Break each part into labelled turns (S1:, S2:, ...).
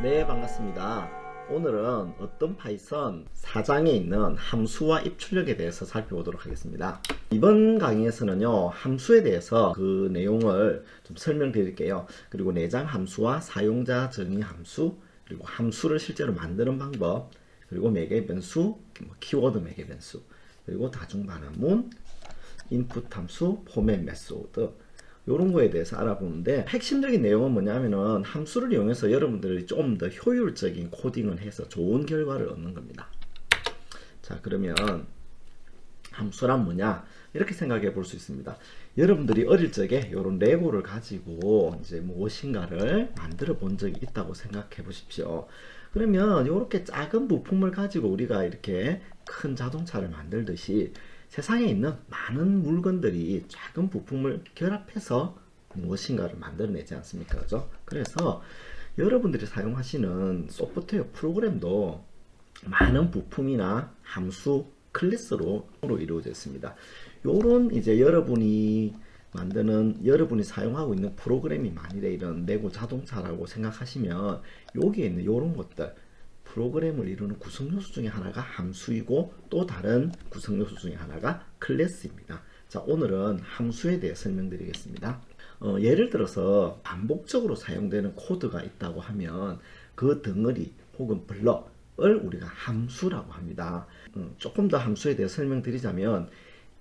S1: 네, 반갑습니다. 오늘은 어떤 파이썬 4장에 있는 함수와 입출력에 대해서 살펴보도록 하겠습니다. 이번 강의에서는요, 함수에 대해서 그 내용을 좀 설명드릴게요. 그리고 내장 함수와 사용자 정의 함수, 그리고 함수를 실제로 만드는 방법, 그리고 매개 변수, 키워드 매개 변수, 그리고 다중 반환문, 인풋 함수, 포맷 메소드, 이런 거에 대해서 알아보는데, 핵심적인 내용은 뭐냐면은 함수를 이용해서 여러분들이 좀 더 효율적인 코딩을 해서 좋은 결과를 얻는 겁니다. 자, 그러면 함수란 뭐냐, 이렇게 생각해 볼 수 있습니다. 여러분들이 어릴 적에 이런 레고를 가지고 이제 무엇인가를 만들어 본 적이 있다고 생각해 보십시오. 그러면 이렇게 작은 부품을 가지고 우리가 이렇게 큰 자동차를 만들듯이 세상에 있는 많은 물건들이 작은 부품을 결합해서 무엇인가를 만들어내지 않습니까? 그죠? 그래서 여러분들이 사용하시는 소프트웨어 프로그램도 많은 부품이나 함수, 클래스로 이루어져 있습니다. 요런 이제 여러분이 사용하고 있는 프로그램이 만일에 이런 레고 자동차라고 생각하시면 여기에 있는 요런 것들, 프로그램을 이루는 구성요소 중에 하나가 함수이고 또 다른 구성요소 중에 하나가 클래스입니다. 자, 오늘은 함수에 대해 설명드리겠습니다. 예를 들어서 반복적으로 사용되는 코드가 있다고 하면 그 덩어리 혹은 블럭을 우리가 함수라고 합니다. 조금 더 함수에 대해 설명드리자면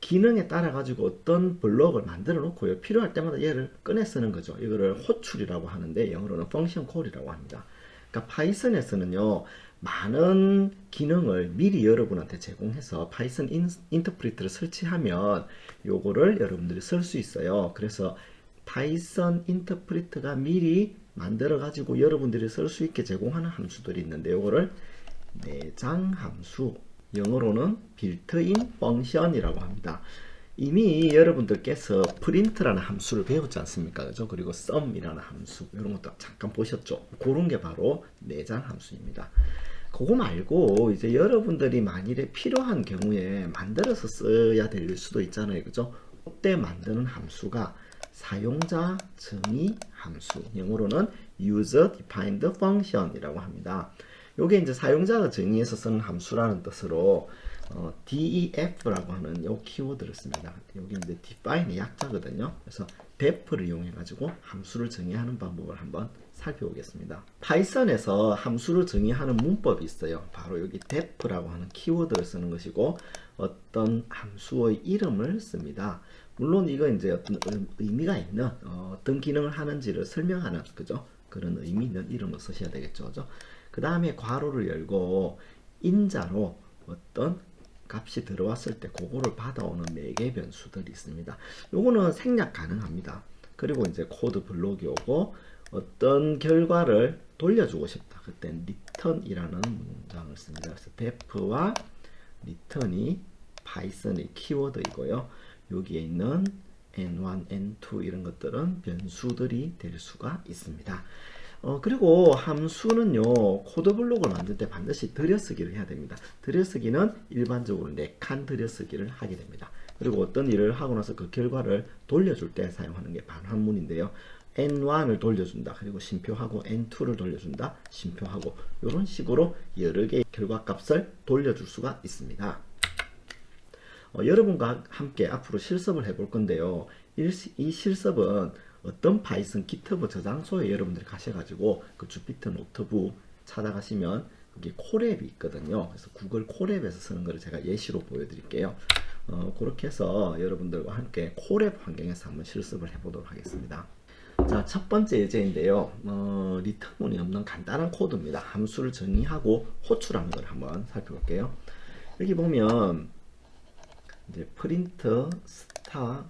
S1: 기능에 따라 가지고 어떤 블럭을 만들어 놓고요, 필요할 때마다 얘를 꺼내 쓰는 거죠. 이거를 호출이라고 하는데 영어로는 펑션 콜이라고 합니다. 그러니까 파이썬에서는요, 많은 기능을 미리 여러분한테 제공해서 파이썬 인터프리터를 설치하면 요거를 여러분들이 쓸 수 있어요. 그래서 파이썬 인터프리터가 미리 만들어 가지고 여러분들이 쓸 수 있게 제공하는 함수들이 있는데, 요거를 내장 함수, 영어로는 빌트인 펑션이라고 합니다. 이미 여러분들께서 프린트라는 함수를 배웠지 않습니까? 그죠? 그리고 sum이라는 함수, 이런 것도 잠깐 보셨죠? 그런 게 바로 내장 함수입니다. 그거 말고 이제 여러분들이 만일에 필요한 경우에 만들어서 써야 될 수도 있잖아요. 그죠? 그때 만드는 함수가 사용자 정의 함수, 영어로는 user defined function이라고 합니다. 요게 이제 사용자가 정의해서 쓰는 함수라는 뜻으로 def라고 하는 요 키워드를 씁니다. 여기 이제 define의 약자거든요. 그래서 def를 이용해 가지고 함수를 정의하는 방법을 한번 살펴보겠습니다. 파이썬에서 함수를 정의하는 문법이 있어요. 바로 여기 def라고 하는 키워드를 쓰는 것이고, 어떤 함수의 이름을 씁니다. 물론 이거 이제 어떤 의미가 있는 어떤 기능을 하는지를 설명하는, 그죠? 그런 의미 있는 이름을 쓰셔야 되겠죠. 그죠? 그 다음에 괄호를 열고 인자로 어떤 값이 들어왔을 때 그거를 받아오는 매개 변수들이 있습니다. 요거는 생략 가능합니다. 그리고 이제 코드 블록이 오고 어떤 결과를 돌려주고 싶다. 그땐 return이라는 문장을 씁니다. 그래서 def와 return이 파이썬의 키워드이고요. 여기에 있는 n1, n2 이런 것들은 변수들이 될 수가 있습니다. 그리고 함수는요, 코드 블록을 만들 때 반드시 들여쓰기를 해야 됩니다. 들여쓰기는 일반적으로 4칸 들여쓰기를 하게 됩니다. 그리고 어떤 일을 하고 나서 그 결과를 돌려줄 때 사용하는 게 반환문인데요. n1을 돌려준다, 그리고 심표하고 n2를 돌려준다, 심표하고, 이런 식으로 여러 개의 결과 값을 돌려줄 수가 있습니다. 여러분과 함께 앞으로 실습을 해볼 건데요, 이 실습은 어떤 파이썬 GitHub 저장소에 여러분들이 가셔가지고 그 주피터 노트북 찾아가시면 여기 콜앱이 있거든요. 그래서 구글 콜앱에서 쓰는 거를 제가 예시로 보여드릴게요. 그렇게 해서 여러분들과 함께 콜앱 환경에서 한번 실습을 해보도록 하겠습니다. 자, 첫 번째 예제인데요. 리턴문이 없는 간단한 코드입니다. 함수를 정의하고 호출하는 걸 한번 살펴볼게요. 여기 보면 이제 print star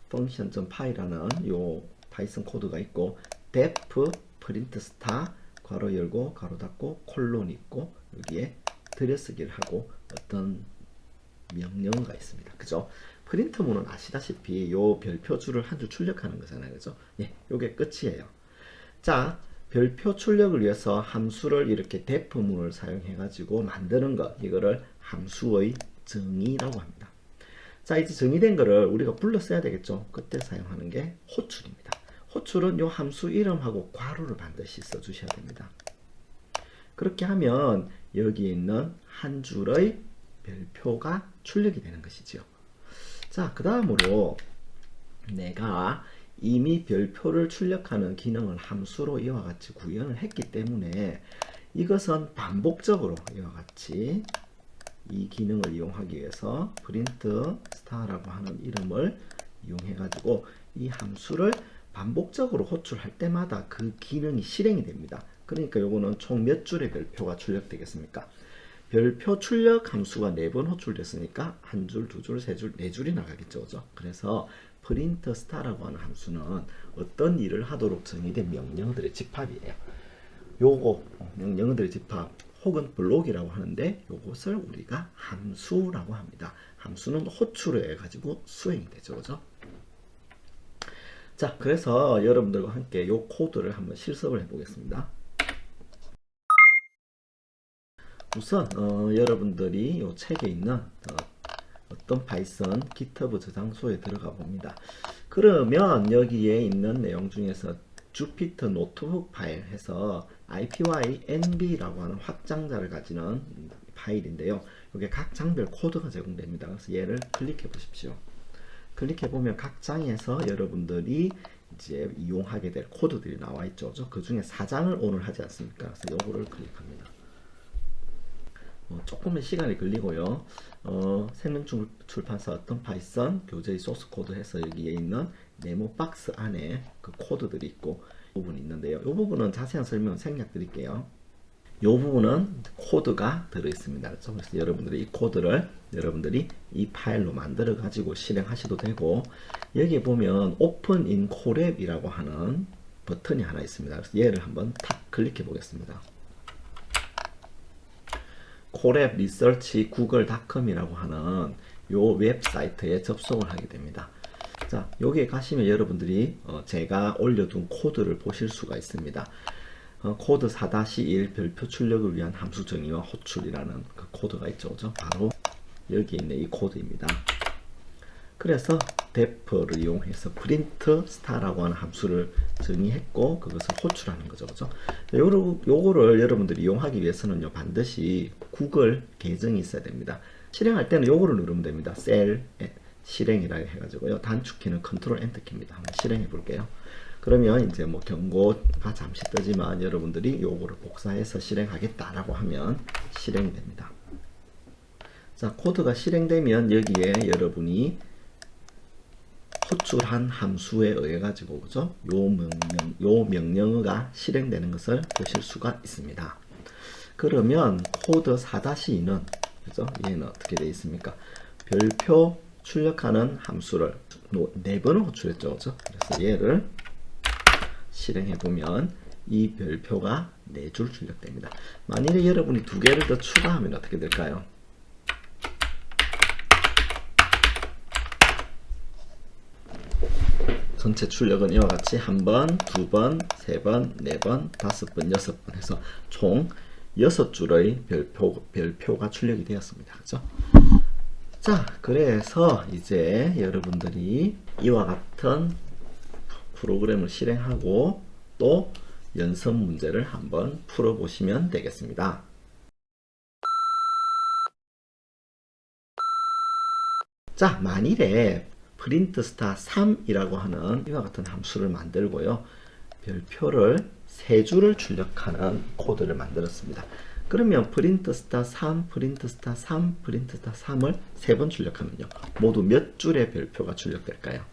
S1: function.py라는 요 파이썬 코드가 있고, def print star 괄호 열고 괄호 닫고 콜론 있고, 여기에 들여쓰기를 하고 어떤 명령어가 있습니다. 그죠? 프린트문은 아시다시피 요 별표 줄을 한 줄 출력하는 거잖아요. 그죠? 예, 요게 끝이에요. 자, 별표 출력을 위해서 함수를 이렇게 def문을 사용해 가지고 만드는 것, 이거를 함수의 정의라고 합니다. 자, 이제 정의된 거를 우리가 불러 써야 되겠죠. 그때 사용하는 게 호출입니다. 호출은 요 함수 이름하고 괄호를 반드시 써 주셔야 됩니다. 그렇게 하면 여기에 있는 한 줄의 별표가 출력이 되는 것이죠. 자, 그 다음으로 내가 이미 별표를 출력하는 기능을 함수로 이와 같이 구현을 했기 때문에 이것은 반복적으로 이와 같이 이 기능을 이용하기 위해서 프린트 스타라고 하는 이름을 이용해 가지고 이 함수를 반복적으로 호출할 때마다 그 기능이 실행이 됩니다. 그러니까 요거는 총 몇 줄의 별표가 출력되겠습니까? 별표 출력 함수가 4번 호출됐으니까 한 줄, 두 줄, 세 줄, 네 줄이 나가겠죠. 그죠? 그래서 프린트 스타라고 하는 함수는 어떤 일을 하도록 정의된 명령어들의 집합이에요. 요거 명령어들의 집합 혹은 블록이라고 하는데 요것을 우리가 함수라고 합니다. 함수는 호출을 해가지고 수행이 되죠. 그죠? 자, 그래서 여러분들과 함께 요 코드를 한번 실습을 해보겠습니다. 우선 여러분들이 요 책에 있는 어떤 파이썬 GitHub 저장소에 들어가 봅니다. 그러면 여기에 있는 내용 중에서 주피터 노트북 파일 해서 IPYNB라고 하는 확장자를 가지는 파일인데요. 이게 각 장별 코드가 제공됩니다. 그래서 얘를 클릭해 보십시오. 클릭해 보면 각 장에서 여러분들이 이제 이용하게 될 코드들이 나와 있죠. 그 중에 4장을 오늘 하지 않습니까? 그래서 요거를 클릭합니다. 조금의 시간이 걸리고요. 생명출판사 어떤 파이썬 교재의 소스 코드 해서 여기에 있는 네모 박스 안에 그 코드들이 있고 부분이 있는데요. 이 부분은 자세한 설명은 생략 드릴게요. 이 부분은 코드가 들어 있습니다. 그래서 여러분들이 이 코드를 여러분들이 이 파일로 만들어 가지고 실행하셔도 되고, 여기에 보면 오픈 인 콜앱이라고 하는 버튼이 하나 있습니다. 그래서 얘를 한번 탁 클릭해 보겠습니다. 콜앱 리서치 구글닷컴이라고 하는 요 웹사이트에 접속을 하게 됩니다. 자, 여기에 가시면 여러분들이 제가 올려둔 코드를 보실 수가 있습니다. 코드 4-1 별표 출력을 위한 함수 정의와 호출이라는 그 코드가 있죠. 그죠? 바로 여기 있는 이 코드입니다. 그래서 def를 이용해서 print star라고 하는 함수를 정의했고 그것을 호출하는 거죠. 그죠? 요거를 여러분들이 이용하기 위해서는요, 반드시 구글 계정이 있어야 됩니다. 실행할 때는 요거를 누르면 됩니다. 셀 실행이라 해가지고요. 단축키는 컨트롤 엔터 키입니다. 한번 실행해 볼게요. 그러면 이제 뭐 경고가 잠시 뜨지만 여러분들이 요거를 복사해서 실행하겠다라고 하면 실행이 됩니다. 자, 코드가 실행되면 여기에 여러분이 호출한 함수에 의해 가지고 그죠? 요 명령어가 실행되는 것을 보실 수가 있습니다. 그러면 코드 4-2는 그죠? 얘는 어떻게 되어 있습니까? 별표 출력하는 함수를 4번을 호출했죠. 그죠? 그래서 얘를 실행해 보면 이 별표가 4줄 출력됩니다. 만일에 여러분이 2개를 더 추가하면 어떻게 될까요? 전체 출력은 이와 같이 1번, 2번, 3번, 4번, 5번, 6번 해서 총 6줄의 별표가 출력이 되었습니다. 그죠? 자, 그래서 이제 여러분들이 이와 같은 프로그램을 실행하고 또 연습 문제를 한번 풀어보시면 되겠습니다. 자, 만일에 프린트 스타 3이라고 하는 이와 같은 함수를 만들고요, 별표를 3줄을 출력하는 코드를 만들었습니다. 그러면 프린트 스타 3, 프린트 스타 3, 프린트 스타 3을 3번 출력하면요, 모두 몇 줄의 별표가 출력될까요?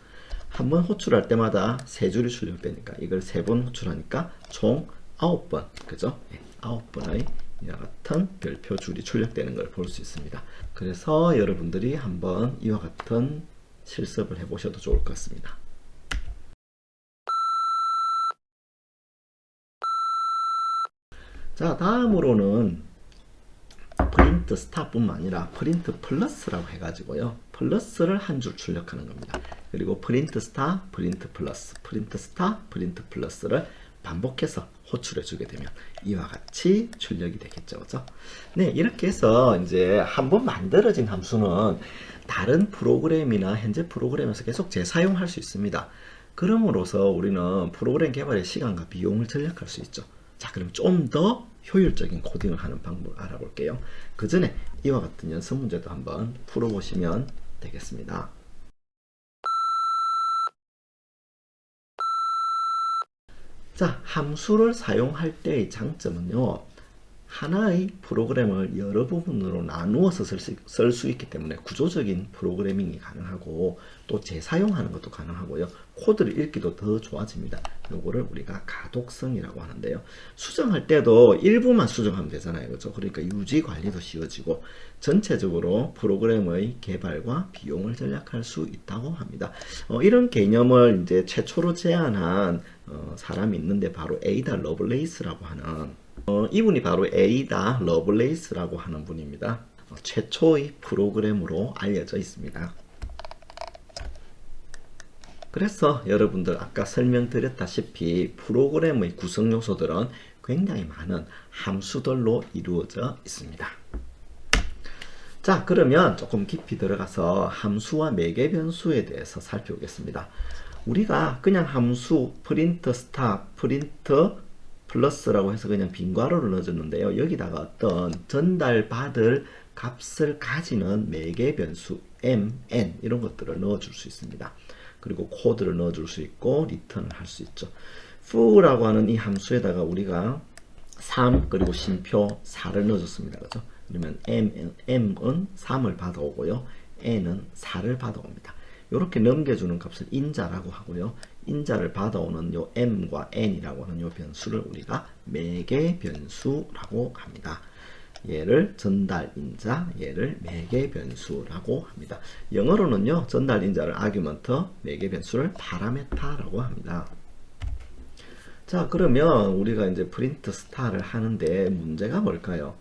S1: 한 번 호출할 때마다 3줄이 출력되니까 이걸 3번 호출하니까 총 9번, 그죠? 9번의 이와 같은 별표 줄이 출력되는 걸 볼 수 있습니다. 그래서 여러분들이 한번 이와 같은 실습을 해보셔도 좋을 것 같습니다. 자, 다음으로는 프린트 스타 뿐만 아니라 프린트 플러스라고 해가지고요, 플러스를 한 줄 출력하는 겁니다. 그리고 프린트 스타, 프린트 플러스, 프린트 스타, 프린트 플러스를 반복해서 호출해 주게 되면 이와 같이 출력이 되겠죠. 그죠? 네, 이렇게 해서 이제 한번 만들어진 함수는 다른 프로그램이나 현재 프로그램에서 계속 재사용할 수 있습니다. 그럼으로써 우리는 프로그램 개발의 시간과 비용을 절약할 수 있죠. 자, 그럼 좀 더 효율적인 코딩을 하는 방법을 알아볼게요. 그 전에 이와 같은 연습 문제도 한번 풀어보시면 되겠습니다. 자, 함수를 사용할 때의 장점은요, 하나의 프로그램을 여러 부분으로 나누어서 쓸 수 있기 때문에 구조적인 프로그래밍이 가능하고 또 재사용하는 것도 가능하고요. 코드를 읽기도 더 좋아집니다. 요거를 우리가 가독성이라고 하는데요. 수정할 때도 일부만 수정하면 되잖아요. 그렇죠? 그러니까 유지 관리도 쉬워지고 전체적으로 프로그램의 개발과 비용을 절약할 수 있다고 합니다. 이런 개념을 이제 최초로 제안한 사람이 있는데 바로 에이다 러블레이스라고 하는 이분이 바로 에이다 러블레이스라고 하는 분입니다. 최초의 프로그램으로 알려져 있습니다. 그래서 여러분들 아까 설명드렸다시피 프로그램의 구성 요소들은 굉장히 많은 함수들로 이루어져 있습니다. 자, 그러면 조금 깊이 들어가서 함수와 매개 변수에 대해서 살펴보겠습니다. 우리가 그냥 함수 프린트 스탑, 프린트 플러스라고 해서 그냥 빈 괄호를 넣어줬는데요. 여기다가 어떤 전달받을 값을 가지는 매개 변수 m, n 이런 것들을 넣어줄 수 있습니다. 그리고 코드를 넣어줄 수 있고 리턴을 할 수 있죠. foo라고 하는 이 함수에다가 우리가 3 그리고 심표 4를 넣어줬습니다. 그죠? 그러면 m은 3을 받아오고요. n은 4를 받아옵니다. 이렇게 넘겨주는 값을 인자라고 하고요. 인자를 받아오는 요 m과 n이라고 하는 요 변수를 우리가 매개 변수라고 합니다. 얘를 전달 인자, 얘를 매개 변수라고 합니다. 영어로는요, 전달 인자를 아규먼트, 매개 변수를 파라메타라고 합니다. 자, 그러면 우리가 이제 프린트 스타를 하는데 문제가 뭘까요?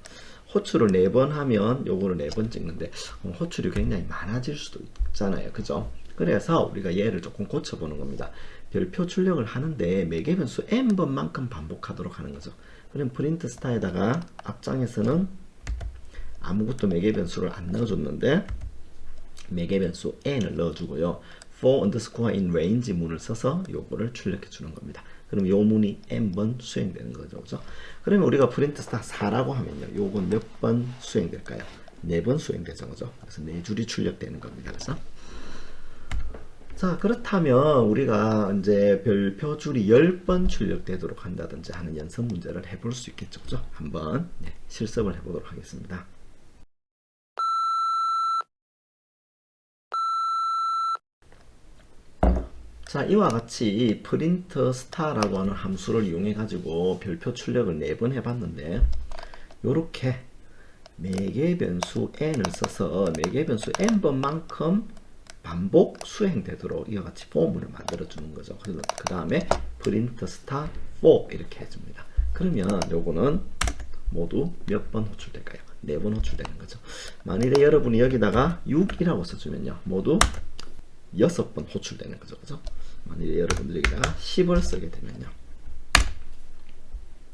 S1: 호출을 4번 하면 요거를 4번 찍는데 호출이 굉장히 많아질 수도 있잖아요. 그죠? 그래서 우리가 얘를 조금 고쳐보는 겁니다. 별표 출력을 하는데 매개 변수 n번만큼 반복하도록 하는 거죠. 그럼 프린트 스타에다가 앞장에서는 아무것도 매개 변수를 안 넣어줬는데 매개 변수 n을 넣어주고요. for underscore in range 문을 써서 요거를 출력해 주는 겁니다. 그럼 요 문이 n번 수행되는 거죠. 그죠? 그러면 우리가 프린트 스타 4라고 하면요. 요건 몇 번 수행될까요? 4번 수행되죠. 그죠? 그래서 4줄이 출력되는 겁니다. 그래서 자, 그렇다면 우리가 이제 별표 줄이 10번 출력되도록 한다든지 하는 연습 문제를 해볼 수 있겠죠. 그죠? 한번 실습을 해보도록 하겠습니다. 자, 이와 같이 프린트 스타라고 하는 함수를 이용해 가지고 별표 출력을 4번 해봤는데 요렇게 매개 변수 n을 써서 매개 변수 n번만큼 반복 수행되도록 이와 같이 포문을 만들어 주는 거죠. 그 다음에 프린트 스타 4 이렇게 해줍니다. 그러면 요거는 모두 몇 번 호출될까요? 4번 호출되는 거죠. 만일에 여러분이 여기다가 6이라고 써주면요, 모두 6번 호출되는 거죠. 그죠? 만일에 여러분들이 여기다가 10을 쓰게 되면요,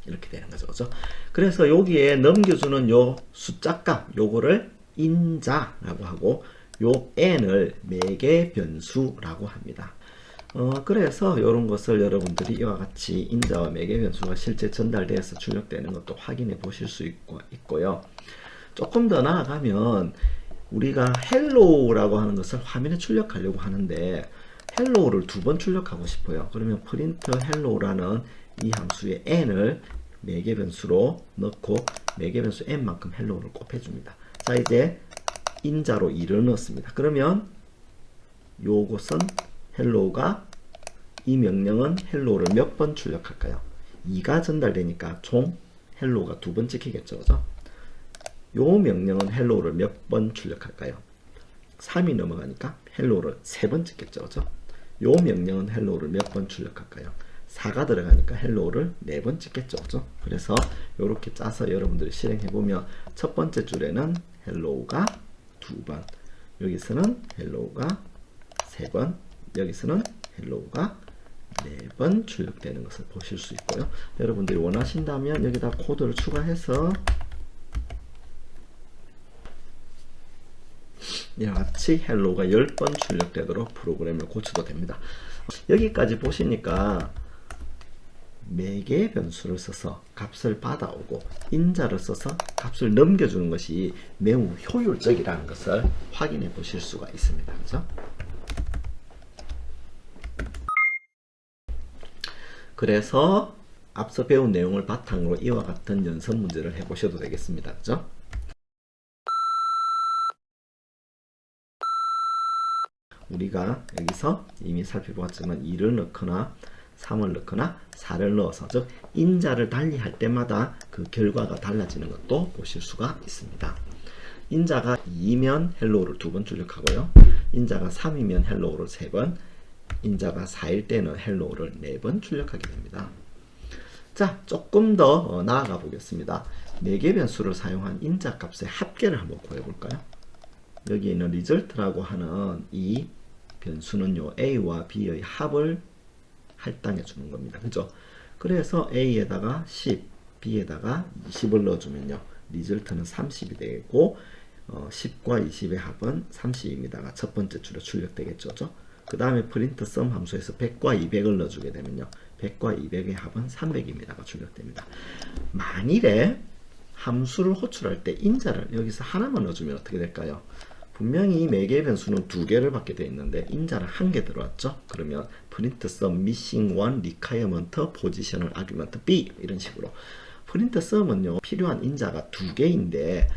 S1: 이렇게 되는 거죠. 그죠? 그래서 여기에 넘겨주는 요 숫자 값, 요거를 인자라고 하고, 요 n을 매개 변수라고 합니다. 그래서 이런 것을 여러분들이 이와 같이 인자와 매개 변수가 실제 전달되어서 출력되는 것도 확인해 보실 수 있고요. 조금 더 나아가면 우리가 hello라고 하는 것을 화면에 출력하려고 하는데 hello를 2번 출력하고 싶어요. 그러면 print hello라는 이 함수에 n을 매개 변수로 넣고 매개 변수 n만큼 hello를 곱해줍니다. 자, 이제 인자로 2를 넣었습니다. 그러면 요것은 hello가, 이 명령은 hello를 몇 번 출력할까요? 2가 전달되니까 총 hello가 2번 찍히겠죠. 그죠? 요 명령은 hello를 몇 번 출력할까요? 3이 넘어가니까 hello를 3번 찍겠죠. 그죠? 요 명령은 hello를 몇 번 출력할까요? 4가 들어가니까 hello를 4번 찍겠죠. 그죠? 그래서 요렇게 짜서 여러분들이 실행해보면 첫 번째 줄에는 hello가 2번, 여기서는 hello가 3번, 여기서는 hello가 4번 출력되는 것을 보실 수 있고요. 여러분들이 원하신다면 여기다 코드를 추가해서 이와 같이 hello가 10번 출력되도록 프로그램을 고쳐도 됩니다. 여기까지 보시니까 매개 변수를 써서 값을 받아오고 인자를 써서 값을 넘겨주는 것이 매우 효율적이라는 것을 확인해 보실 수가 있습니다. 그죠? 그래서 앞서 배운 내용을 바탕으로 이와 같은 연습 문제를 해보셔도 되겠습니다. 그죠? 우리가 여기서 이미 살펴보았지만 2를 넣거나 3을 넣거나 4를 넣어서 즉 인자를 달리할 때마다 그 결과가 달라지는 것도 보실 수가 있습니다. 인자가 2면 헬로우를 2번 출력하고요. 인자가 3이면 헬로우를 3번, 인자가 4일 때는 헬로우를 4번 출력하게 됩니다. 자, 조금 더 나아가 보겠습니다. 매개 변수를 사용한 인자 값의 합계를 한번 구해볼까요? 여기 있는 result라고 하는 이 변수는요, A와 B의 합을 할당해 주는 겁니다. 그죠? 그래서 A에다가 10, B에다가 20을 넣어주면요, result는 30이 되고, 10과 20의 합은 30입니다가 첫 번째 줄에 출력되겠죠. 그 다음에 print sum 함수에서 100과 200을 넣어주게 되면요, 100과 200의 합은 300입니다가 출력됩니다. 만일에 함수를 호출할 때 인자를 여기서 하나만 넣어주면 어떻게 될까요? 분명히 매개 변수는 2개를 받게 되어 있는데 인자를 1개 들어왔죠. 그러면 print sum missing one requirement positional argument b 이런 식으로 print sum은요, 필요한 인자가 2개인데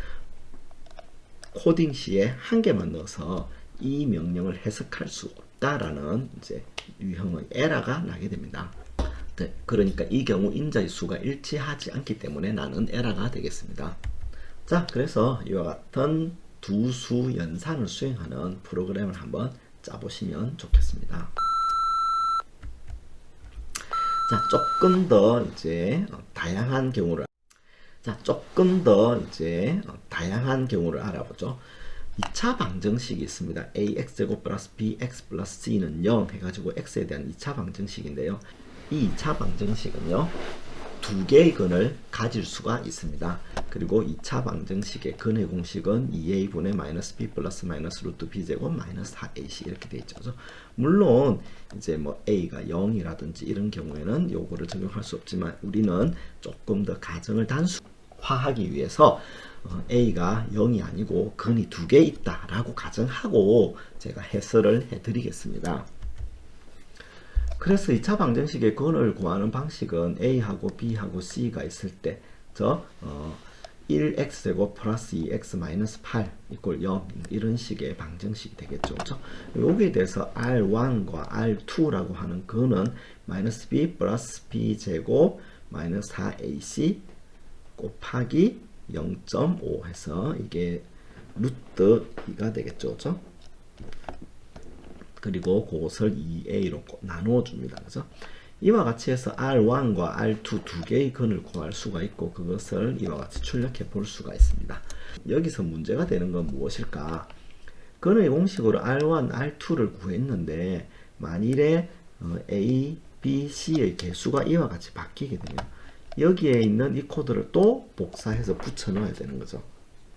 S1: 코딩 시에 1개만 넣어서 이 명령을 해석할 수 없다라는 이제 유형의 에러가 나게 됩니다. 네, 그러니까 이 경우 인자의 수가 일치하지 않기 때문에 나는 에러가 되겠습니다. 자, 그래서 이와 같은 두 수 연산을 수행하는 프로그램을 한번 짜보시면 좋겠습니다. 자, 조금 더 이제 다양한 경우를 알아보죠. 2차 방정식이 있습니다. ax제곱 플러스 bx 플러스 c는 0 해가지고 x에 대한 2차 방정식인데요. 이 2차 방정식은요, 두 개의 근을 가질 수가 있습니다. 그리고 2차 방정식의 근의 공식은 2a분의 마이너스 b 플러스 마이너스 루트 b제곱 마이너스 4ac 이렇게 되어 있죠. 물론 이제 뭐 a가 0이라든지 이런 경우에는 요거를 적용할 수 없지만 우리는 조금 더 가정을 단순화하기 위해서 a가 0이 아니고 근이 2개 있다라고 가정하고 제가 해설을 해드리겠습니다. 그래서 2차 방정식의 근을 구하는 방식은 a하고 b하고 c가 있을 때 1x제곱 플러스 2x 마이너스 8 이꼴 0 이런 식의 방정식이 되겠죠. 여기에 대해서 r1과 r2라고 하는 근은 마이너스 b 플러스 b제곱 마이너스 4ac 곱하기 0.5 해서 이게 루트 2가 되겠죠. 그죠? 그리고 그것을 2a로 나누어 줍니다. 그죠? 이와 같이 해서 R1과 R2 두 개의 근을 구할 수가 있고 그것을 이와 같이 출력해 볼 수가 있습니다. 여기서 문제가 되는 건 무엇일까? 근의 공식으로 R1, R2를 구했는데 만일에 A, B, C의 개수가 이와 같이 바뀌게 되면 여기에 있는 이 코드를 또 복사해서 붙여 넣어야 되는 거죠.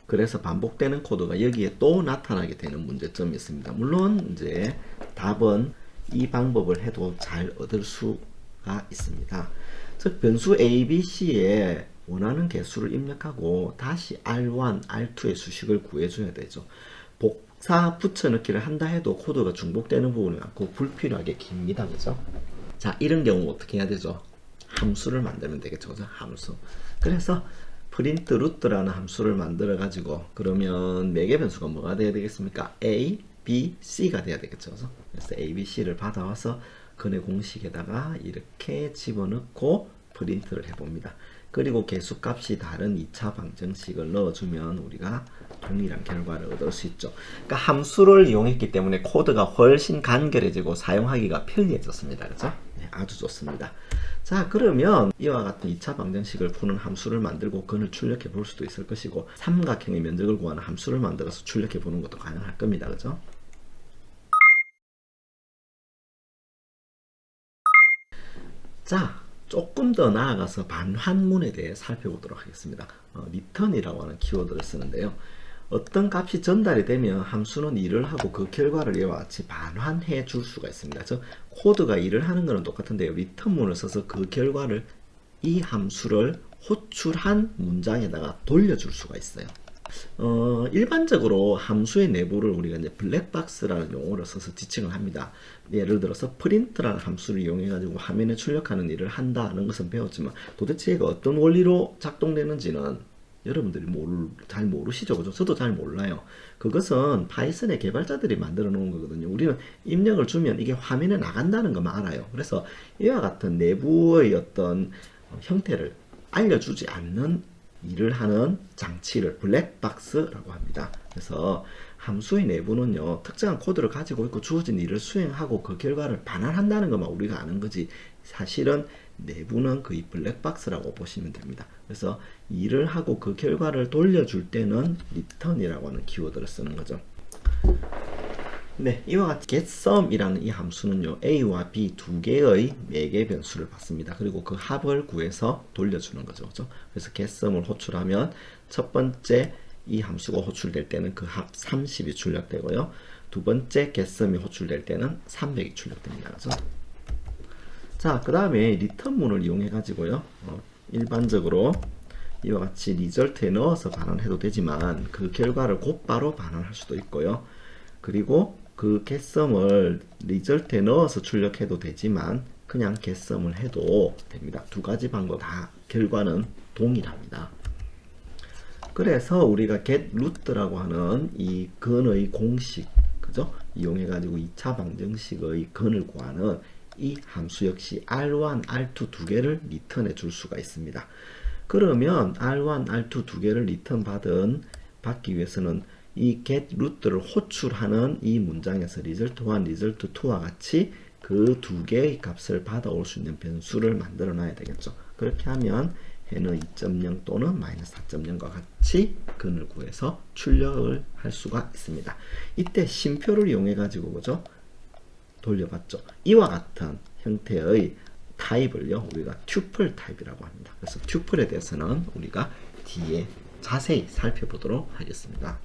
S1: 그래서 반복되는 코드가 여기에 또 나타나게 되는 문제점이 있습니다. 물론 이제 답은 이 방법을 해도 잘 얻을 수가 있습니다. 즉 변수 a, b, c에 원하는 개수를 입력하고 다시 r1, r2의 수식을 구해줘야 되죠. 복사 붙여넣기를 한다 해도 코드가 중복되는 부분이 많고 불필요하게 깁니다. 그죠? 자, 이런 경우 어떻게 해야 되죠? 함수를 만들면 되겠죠. 그죠? 함수. 그래서 print root라는 함수를 만들어 가지고 그러면 매개 변수가 뭐가 돼야 되겠습니까? a, b, c가 돼야 되겠죠. 그래서 a, b, c를 받아와서 근의 공식에다가 이렇게 집어넣고 프린트를 해봅니다. 그리고 개수값이 다른 2차 방정식을 넣어주면 우리가 동일한 결과를 얻을 수 있죠. 그러니까 함수를 이용했기 때문에 코드가 훨씬 간결해지고 사용하기가 편리해졌습니다. 그죠? 네, 아주 좋습니다. 자, 그러면 이와 같은 2차 방정식을 푸는 함수를 만들고 근을 출력해 볼 수도 있을 것이고 삼각형의 면적을 구하는 함수를 만들어서 출력해 보는 것도 가능할 겁니다. 그죠? 자, 조금 더 나아가서 반환문에 대해 살펴보도록 하겠습니다. return이라고 하는 키워드를 쓰는데요. 어떤 값이 전달이 되면 함수는 일을 하고 그 결과를 이와 같이 반환해 줄 수가 있습니다. 즉 코드가 일을 하는 거는 똑같은데요. 리턴문을 써서 그 결과를 이 함수를 호출한 문장에다가 돌려줄 수가 있어요. 일반적으로 함수의 내부를 우리가 이제 블랙박스라는 용어를 써서 지칭을 합니다. 예를 들어서 프린트라는 함수를 이용해 가지고 화면에 출력하는 일을 한다는 것은 배웠지만 도대체 얘가 어떤 원리로 작동되는지는 여러분들이 잘 모르시죠, 그죠? 저도 잘 몰라요. 그것은 파이썬의 개발자들이 만들어 놓은 거거든요. 우리는 입력을 주면 이게 화면에 나간다는 것만 알아요. 그래서 이와 같은 내부의 어떤 형태를 알려주지 않는 일을 하는 장치를 블랙박스라고 합니다. 그래서 함수의 내부는요, 특정한 코드를 가지고 있고 주어진 일을 수행하고 그 결과를 반환한다는 것만 우리가 아는 거지, 사실은 내부는 거의 블랙박스라고 보시면 됩니다. 그래서 일을 하고 그 결과를 돌려줄 때는 return이라고 하는 키워드를 쓰는 거죠. 네, 이와 같이 getSum이라는 이 함수는요, a와 b 두 개의 매개 변수를 받습니다. 그리고 그 합을 구해서 돌려주는 거죠, 그죠? 그래서 getSum을 호출하면 첫 번째 이 함수가 호출될 때는 그 합 30이 출력되고요. 두 번째 getSum이 호출될 때는 300이 출력됩니다, 그죠? 자, 그 다음에 return문을 이용해 가지고요, 일반적으로 이와 같이 리절트에 넣어서 반환해도 되지만 그 결과를 곧바로 반환할 수도 있고요. 그리고 그 getSum을 리절트에 넣어서 출력해도 되지만 그냥 getSum을 해도 됩니다. 두 가지 방법 다 결과는 동일합니다. 그래서 우리가 getRoot라고 하는 이 근의 공식, 그죠? 이용해 가지고 2차 방정식의 근을 구하는 이 함수 역시 R1, R2 두 개를 리턴해 줄 수가 있습니다. 그러면 R1, R2 두 개를 리턴 받기 위해서는 이 getRoot를 호출하는 이 문장에서 result1, result2와 같이 그 두 개의 값을 받아올 수 있는 변수를 만들어 놔야 되겠죠. 그렇게 하면 해는 2.0 또는 마이너스 4.0과 같이 근을 구해서 출력을 할 수가 있습니다. 이때 쉼표를 이용해 가지고 그죠? 돌려봤죠. 이와 같은 형태의 타입을요, 우리가 튜플 타입이라고 합니다. 그래서 튜플에 대해서는 우리가 뒤에 자세히 살펴보도록 하겠습니다.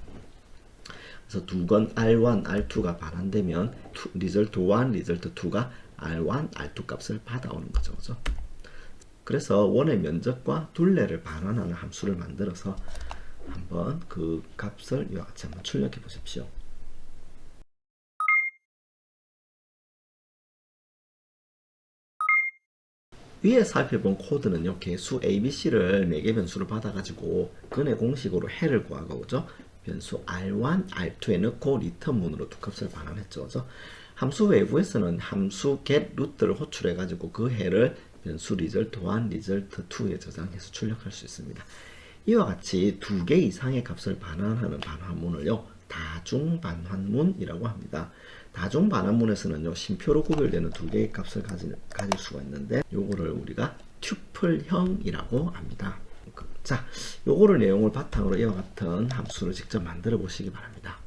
S1: 그래서 두 건 R1, R2가 반환되면 result1, result2가 R1, R2 값을 받아오는 거죠, 그죠? 그래서 원의 면적과 둘레를 반환하는 함수를 만들어서 한번 그 값을 이와 같이 한번 출력해 보십시오. 위에 살펴본 코드는요, 개수 ABC를 4개 변수를 받아가지고 근의 공식으로 해를 구하고, 그죠? 변수 R1, R2에 넣고 리턴문으로 두 값을 반환했죠, 그죠? 함수 외부에서는 함수 getRoot를 호출해가지고 그 해를 변수 result1, result2에 저장해서 출력할 수 있습니다. 이와 같이 두 개 이상의 값을 반환하는 반환문을요, 다중반환문이라고 합니다. 다중반환문에서는요, 쉼표로 구별되는 두 개의 값을 가질 수가 있는데 요거를 우리가 튜플형이라고 합니다. 자, 요거를 내용을 바탕으로 이와 같은 함수를 직접 만들어 보시기 바랍니다.